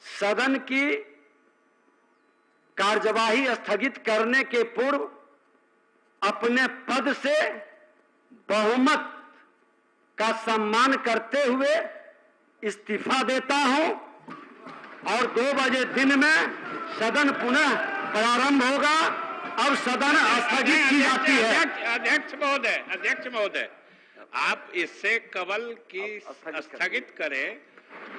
सदन की कार्यवाही स्थगित करने के पूर्व अपने पद से बहुमत का सम्मान करते हुए इस्तीफा देता हूं और 2 बजे दिन में सदन पुनः प्रारंभ होगा। अब सदन स्थगित की जाती है। अध्यक्ष महोदय, आप इससे कवल की स्थगित करें।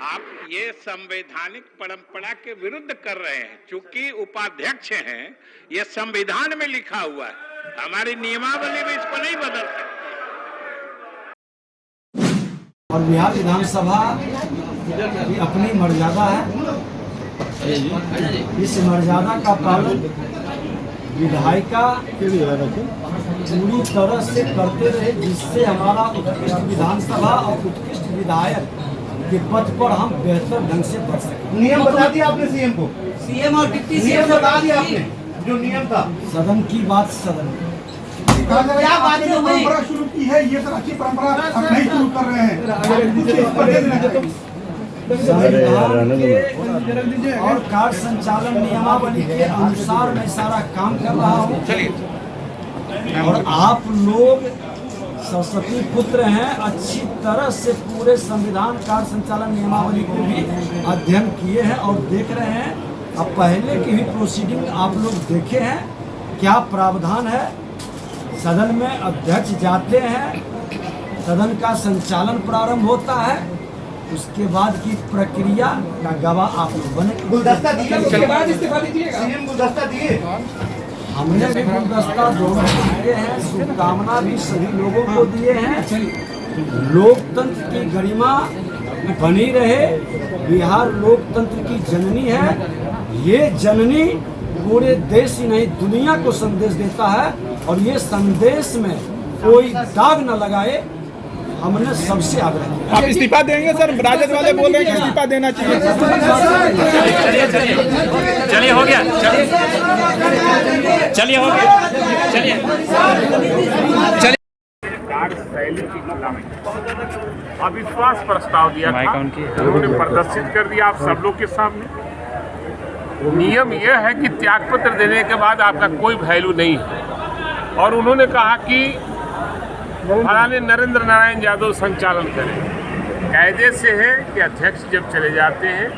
आप ये संवैधानिक परंपरा के विरुद्ध कर रहे हैं। चूंकि उपाध्यक्ष हैं, ये संविधान में लिखा हुआ है, हमारी नियमावली में इसको नहीं बदल सकते। और बिहार विधानसभा की अपनी मर्यादा है। इस मर्यादा का पालन विधायिका पूरी तरह से करते रहे, जिससे हमारा उत्कृष्ट विधानसभा और उत्कृष्ट विधायक के पद पर हम बेहतर ढंग से बढ़ सकें। नियम बता दिया आपने सीएम को? सीएम और डिप्टी सीएम बता दिया आपने जो नियम था? सदन की बात सदन में। क्या बात है? परंपरा शुरू की है, ये तो अच्छी परंपरा हम नहीं शुरू कर रहे हैं। संविधान के और कार्य संचालन नियमावली के अनुसार मैं सारा काम कर रहा हूँ। और आप लोग सरस्वती पुत्र हैं, अच्छी तरह से पूरे संविधान कार्य संचालन नियमावली को भी अध्ययन किए हैं और देख रहे हैं। अब पहले की भी प्रोसीडिंग आप लोग देखे हैं, क्या प्रावधान है। सदन में अध्यक्ष जाते हैं, सदन का संचालन प्रारंभ होता है, उसके बाद की प्रक्रिया का गवाह आप लोग बने। गुलदस्ता दिए, उसके बाद इस्तीफा दीजिएगा। सीएम गुलदस्ता दिए, हमने भी गुलदस्ता दोनों दिए हैं, शुभकामना भी सभी लोगों को दिए हैं। लोकतंत्र की गरिमा बनी रहे। बिहार लोकतंत्र की जननी है। ये जननी पूरे देश ही नहीं दुनिया को संदेश देता है और ये संदेश में कोई दाग न लगाए, हमने सबसे आग्रह किया। आप इस्तीफा देंगे सर? राजद वाले बोल रहे हैं कि इस्तीफा देना चाहिए। चलिए हो गया, चलिए हो गया, चलिए। कार्यशैली की खिलाफ अविश्वास प्रस्ताव दिया था, उन्होंने प्रदर्शित कर दिया आप सब लोग के सामने। नियम यह है कि त्यागपत्र देने के बाद आपका कोई वैल्यू नहीं है। और उन्होंने कहा कि फलाने नरेंद्र नारायण यादव संचालन करें। कायदे से है कि अध्यक्ष जब चले जाते हैं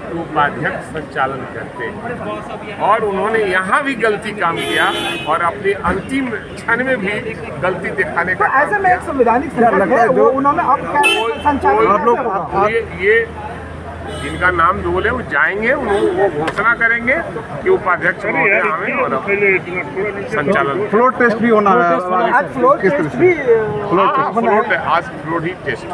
तो उपाध्यक्ष संचालन करते हैं। और उन्होंने यहाँ भी गलती काम किया और अपने अंतिम क्षण में भी गलती दिखाने का काम ऐसे में एक संवैधानिक संकट है, वो उन्होंने अब संचालन ये जिनका नाम बोले वो जाएंगे, वो घोषणा करेंगे कि उपाध्यक्ष महोदय आवे और संचालन। फ्लोर टेस्ट भी होना है। आज फ्लोर टेस्ट भी आज फ्लोर ही टेस्ट।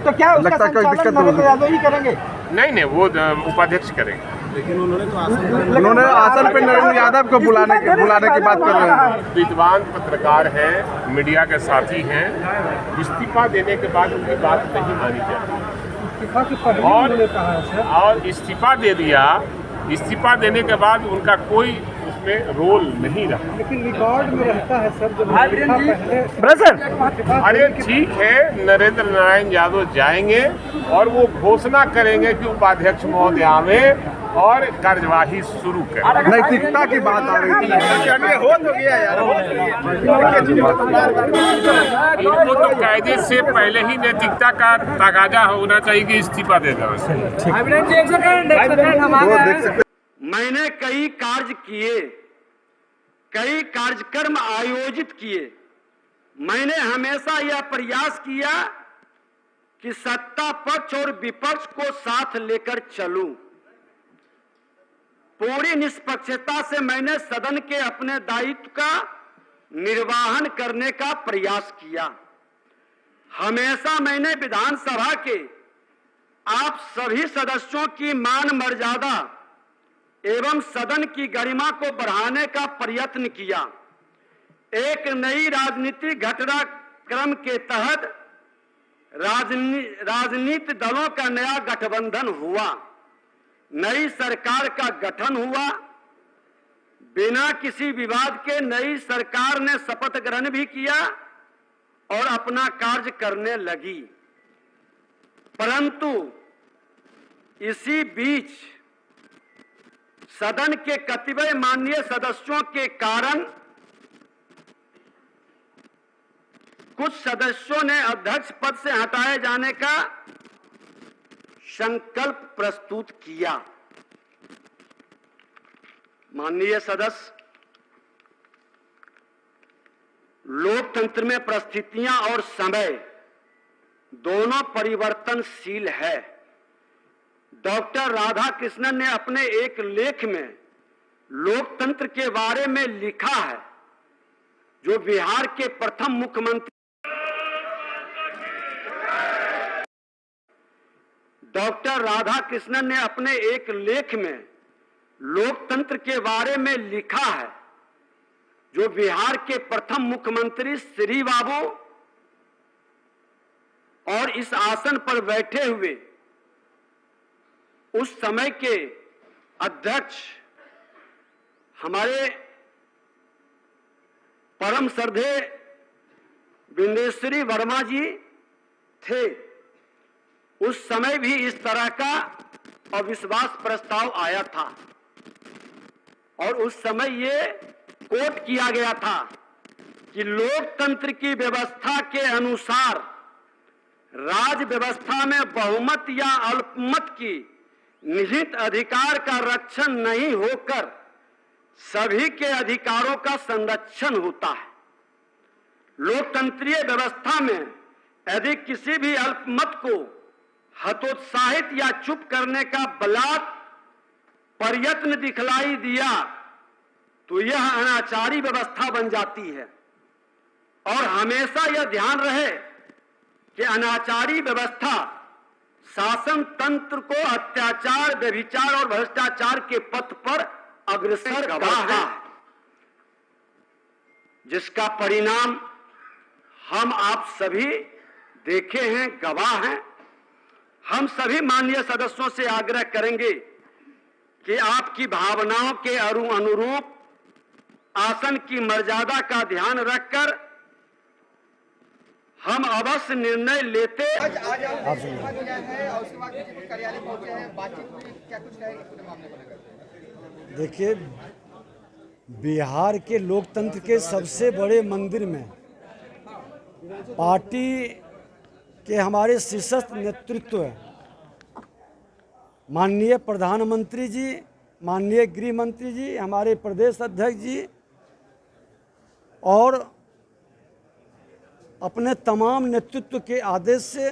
तो क्या उसका संचालन नरेंद्र यादव ही करेंगे? नहीं, वो उपाध्यक्ष करेंगे। लेकिन उन्होंने आसन पे नरेंद्र यादव को बुलाने की बात कर रहे हैं। विद्वान पत्रकार हैं, मीडिया के साथी हैं, इस्तीफा देने के बाद उनकी बात नहीं मानी जाती और इस्तीफा दे दिया। इस्तीफा देने के बाद उनका कोई उसमें रोल नहीं रहा। लेकिन रिकॉर्ड में रहता है सर जब अरे ठीक है, नरेंद्र नारायण यादव जाएंगे और वो घोषणा करेंगे कि उपाध्यक्ष महोदय आवे और कार्यवाही शुरू करें। नैतिकता की बात आ रही थी। हो तो गया यार। इनको तो कायदे से पहले ही नैतिकता का तकाजा होना चाहिए कि इस्तीफा दे दें। मैंने कई कार्य किए, कई कार्यक्रम आयोजित किए। मैंने हमेशा यह प्रयास किया कि सत्ता पक्ष और विपक्ष को साथ लेकर चलूं। पूरी निष्पक्षता से मैंने सदन के अपने दायित्व का निर्वहन करने का प्रयास किया। हमेशा मैंने विधानसभा के आप सभी सदस्यों की मान मर्यादा एवं सदन की गरिमा को बढ़ाने का प्रयत्न किया। एक नई राजनीतिक घटनाक्रम के तहत राजनीतिक दलों का नया गठबंधन हुआ, नई सरकार का गठन हुआ। बिना किसी विवाद के नई सरकार ने शपथ ग्रहण भी किया और अपना कार्य करने लगी। परंतु इसी बीच सदन के कतिपय माननीय सदस्यों के कारण कुछ सदस्यों ने अध्यक्ष पद से हटाए जाने का संकल्प प्रस्तुत किया। माननीय सदस्य, लोकतंत्र में परिस्थितियां और समय दोनों परिवर्तनशील है। डॉक्टर राधाकृष्णन ने अपने एक लेख में लोकतंत्र के बारे में लिखा है, जो बिहार के प्रथम मुख्यमंत्री डॉक्टर राधाकृष्णन ने अपने एक लेख में लोकतंत्र के बारे में लिखा है, जो बिहार के प्रथम मुख्यमंत्री श्री बाबू और इस आसन पर बैठे हुए उस समय के अध्यक्ष हमारे परम श्रद्धेय बिंदेश्वरी वर्मा जी थे। उस समय भी इस तरह का अविश्वास प्रस्ताव आया था और उस समय ये कोट किया गया था कि लोकतंत्र की व्यवस्था के अनुसार राज व्यवस्था में बहुमत या अल्पमत की निहित अधिकार का रक्षण नहीं होकर सभी के अधिकारों का संरक्षण होता है। लोकतंत्रीय व्यवस्था में यदि किसी भी अल्पमत को हतोत्साहित या चुप करने का बलात् प्रयत्न दिखलाई दिया तो यह अनाचारी व्यवस्था बन जाती है। और हमेशा यह ध्यान रहे कि अनाचारी व्यवस्था शासन तंत्र को अत्याचार, व्यभिचार और भ्रष्टाचार के पथ पर अग्रसर करता है, जिसका परिणाम हम आप सभी देखे हैं, गवाह हैं। हम सभी माननीय सदस्यों से आग्रह करेंगे कि आपकी भावनाओं के अनुरूप आसन की मर्यादा का ध्यान रखकर हम अवश्य निर्णय लेते। देखिए, बिहार के लोकतंत्र के सबसे बड़े मंदिर में पार्टी के हमारे शीर्षस्थ नेतृत्व है, माननीय प्रधानमंत्री जी, माननीय गृह मंत्री जी, हमारे प्रदेश अध्यक्ष जी और अपने तमाम नेतृत्व के आदेश से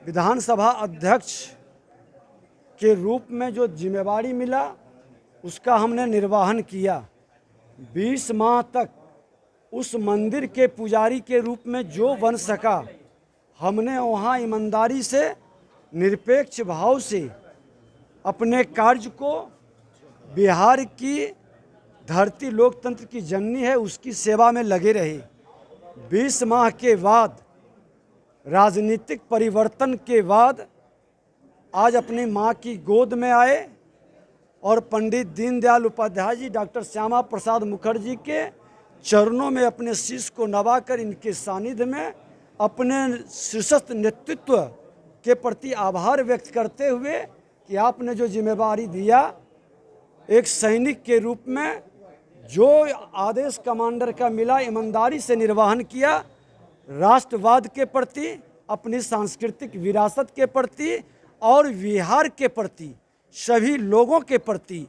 विधानसभा अध्यक्ष के रूप में जो जिम्मेवारी मिला उसका हमने निर्वहन किया। 20 माह तक उस मंदिर के पुजारी के रूप में जो बन सका हमने वहाँ ईमानदारी से, निरपेक्ष भाव से अपने कार्य को, बिहार की धरती लोकतंत्र की जननी है उसकी सेवा में लगे रहे। 20 माह के बाद, राजनीतिक परिवर्तन के बाद आज अपनी माँ की गोद में आए और पंडित दीनदयाल उपाध्याय जी, डॉक्टर श्यामा प्रसाद मुखर्जी के चरणों में अपने शीश को नवाकर इनके सानिध्य में अपने शीर्षस्थ नेतृत्व के प्रति आभार व्यक्त करते हुए कि आपने जो जिम्मेवारी दिया, एक सैनिक के रूप में जो आदेश कमांडर का मिला ईमानदारी से निर्वहन किया, राष्ट्रवाद के प्रति, अपनी सांस्कृतिक विरासत के प्रति और बिहार के प्रति, सभी लोगों के प्रति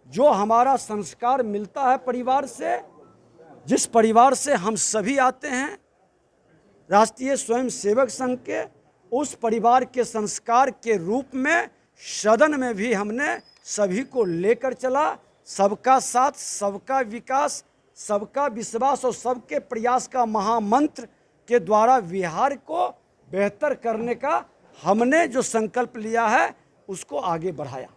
जो हमारा संस्कार मिलता है परिवार से, जिस परिवार से हम सभी आते हैं, राष्ट्रीय स्वयंसेवक संघ के, उस परिवार के संस्कार के रूप में सदन में भी हमने सभी को लेकर चला। सबका साथ, सबका विकास, सबका विश्वास और सबके प्रयास का महामंत्र के द्वारा बिहार को बेहतर करने का हमने जो संकल्प लिया है उसको आगे बढ़ाया।